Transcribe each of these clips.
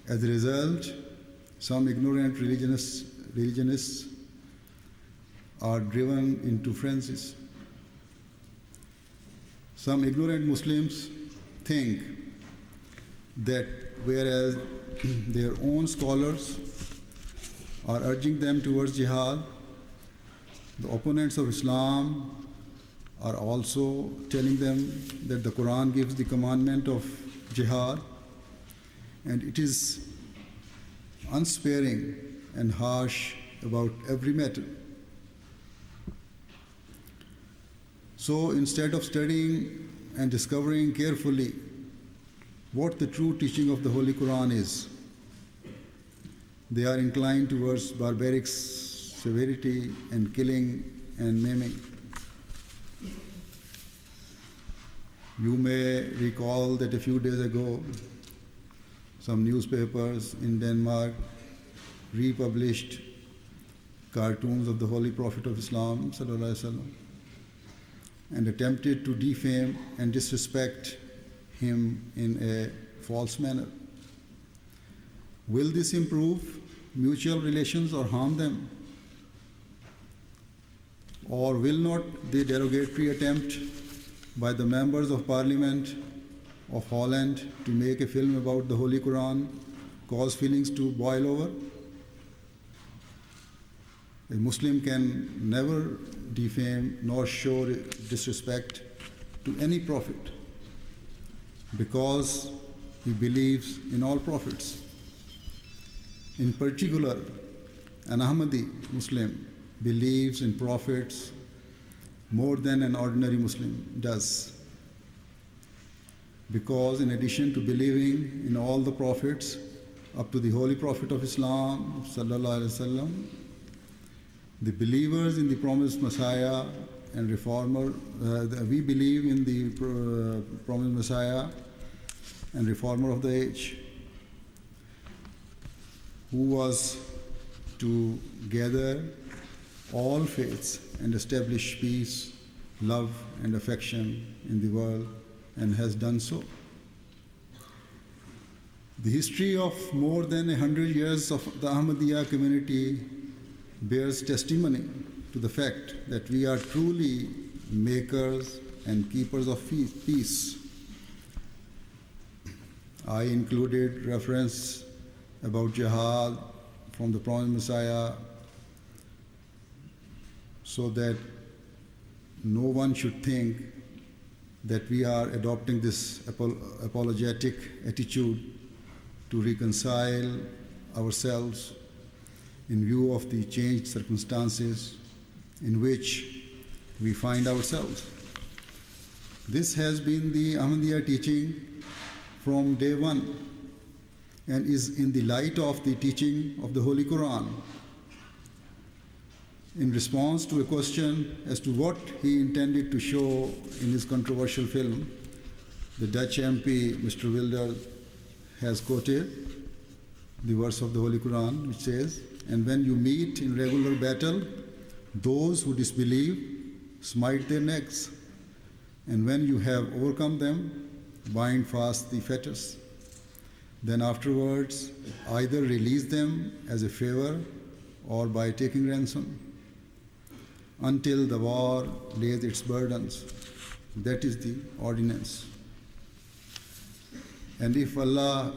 As a result, some ignorant religionists are driven into frenzies. Some ignorant Muslims think that whereas their own scholars are urging them towards jihad, the opponents of Islam are also telling them that the Quran gives the commandment of jihad, and it is unsparing and harsh about every matter. So instead of studying and discovering carefully what the true teaching of the Holy Quran is, they are inclined towards barbaric severity and killing and maiming. You may recall that a few days ago, some newspapers in Denmark republished cartoons of the Holy Prophet of Islam sallallahu alaihi wasallam and attempted to defame and disrespect him in a false manner. Will this improve mutual relations or harm them? Or will not the derogatory attempt by the members of Parliament of Holland to make a film about the Holy Quran cause feelings to boil over? A Muslim can never defame nor show disrespect to any prophet because he believes in all prophets. In particular, an Ahmadiyya Muslim believes in prophets more than an ordinary Muslim does, because in addition to believing in all the prophets up to the Holy Prophet of Islam sallallahu alaihi wasallam, the believers in the promised Messiah and Reformer, we believe in the promised Messiah and Reformer of the age, who was to gather all faiths and establish peace, love and affection in the world, and has done so. The history of more than 100 years of the Ahmadiyya community bears testimony to the fact that we are truly makers and keepers of peace. I included reference about jihad from the promised Messiah so that no one should think that we are adopting this apologetic attitude to reconcile ourselves in view of the changed circumstances in which we find ourselves. This has been the Ahmadiyya teaching from day one and is in the light of the teaching of the Holy Quran. In response to a question as to what he intended to show in his controversial film, the Dutch MP, Mr. Wilders, has quoted the verse of the Holy Quran, which says, "And when you meet in regular battle, those who disbelieve, smite their necks. And when you have overcome them, bind fast the fetters. Then afterwards, either release them as a favor or by taking ransom, until the war lays its burdens." That is the ordinance. And if Allah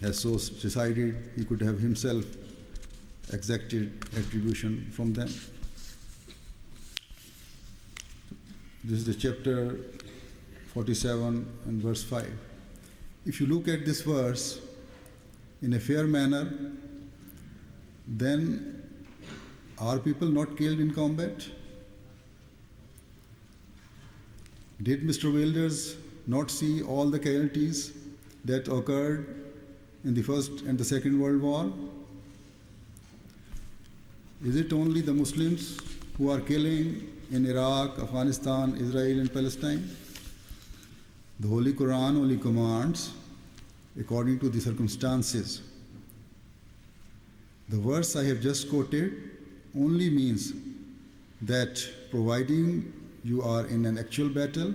has so decided, He could have Himself exacted attribution from them. This is the chapter 47 and verse 5. If you look at this verse in a fair manner, then are people not killed in combat? Did Mr. Wilders not see all the casualties that occurred in the First and the Second World War? Is it only the Muslims who are killing in Iraq, Afghanistan, Israel and Palestine? The Holy Quran only commands according to the circumstances. The verse I have just quoted only means that providing you are in an actual battle,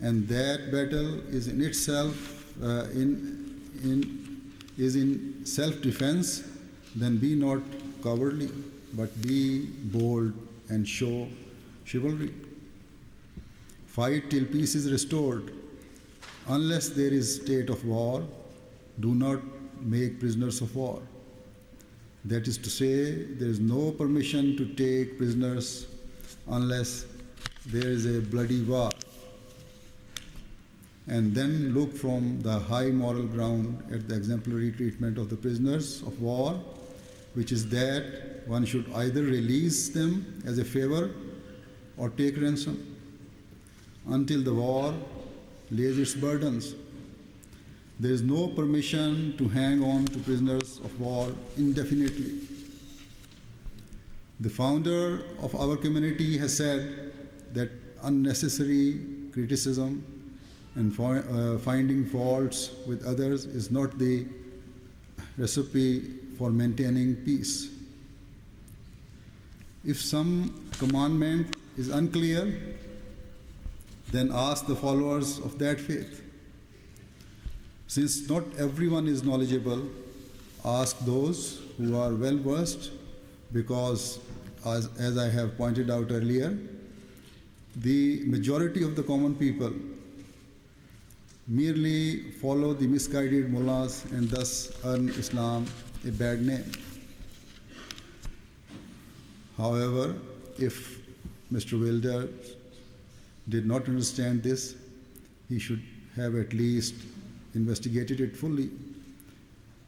and that battle is in itself is in self-defense, then be not cowardly, but be bold and show chivalry. Fight till peace is restored. Unless there is state of war, do not make prisoners of war. That is to say, there is no permission to take prisoners unless there is a bloody war. And then look from the high moral ground at the exemplary treatment of the prisoners of war, which is that one should either release them as a favor or take ransom until the war lays its burdens. There is no permission to hang on to prisoners of war indefinitely. The founder of our community has said that unnecessary criticism and finding faults with others is not the recipe for maintaining peace. If some commandment is unclear, then ask the followers of that faith. Since not everyone is knowledgeable, ask those who are well versed, because as I have pointed out earlier, the majority of the common people merely follow the misguided mullahs and thus earn Islam a bad name. However, if Mr. Wilder did not understand this, he should have at least investigated it fully,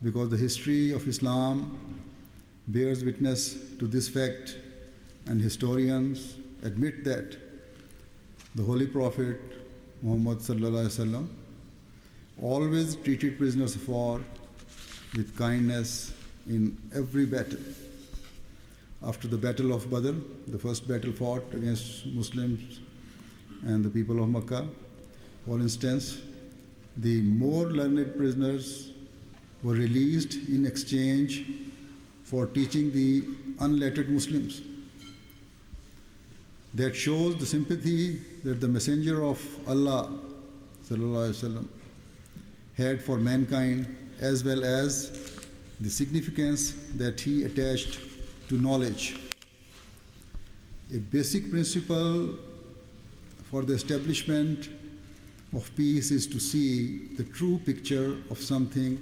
because the history of Islam bears witness to this fact, and historians admit that the Holy Prophet Muhammad sallallahu alaihi wasallam always treated prisoners of war with kindness in every battle. After the Battle of Badr, the first battle fought against Muslims and the people of Makkah, for instance, the more learned prisoners were released in exchange for teaching the unlettered Muslims. That shows the sympathy that the Messenger of Allah sallallahu alaihi wasallam had for mankind, as well as the significance that he attached to knowledge. A basic principle for the establishment of peace is to see the true picture of something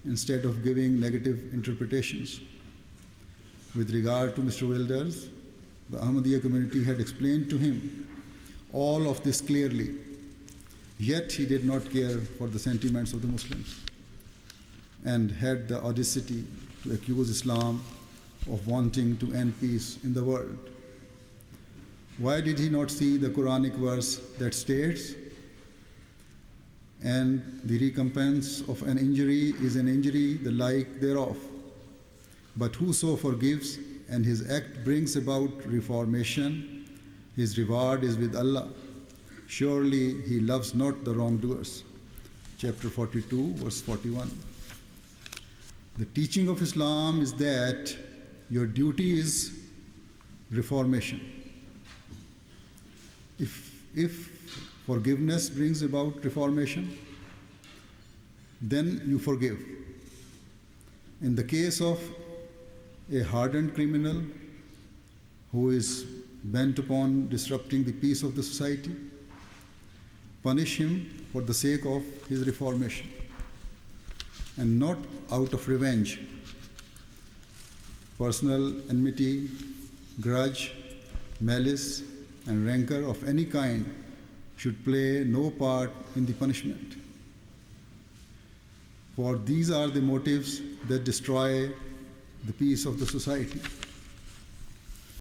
instead of giving negative interpretations. With regard to Mr. Wilders, the Ahmadiyya community had explained to him all of this clearly, yet he did not care for the sentiments of the Muslims and had the audacity to accuse Islam of wanting to end peace in the world. Why did he not see the Quranic verse that states, "And the recompense of an injury is an injury, the like thereof. But whoso forgives and his act brings about reformation, his reward is with Allah. Surely he loves not the wrongdoers." Chapter 42, verse 41. The teaching of Islam is that your duty is reformation. If forgiveness brings about reformation, then you forgive. In the case of a hardened criminal who is bent upon disrupting the peace of the society, punish him for the sake of his reformation and not out of revenge. Personal enmity, grudge, malice, and rancor of any kind should play no part in the punishment. For these are the motives that destroy the peace of the society.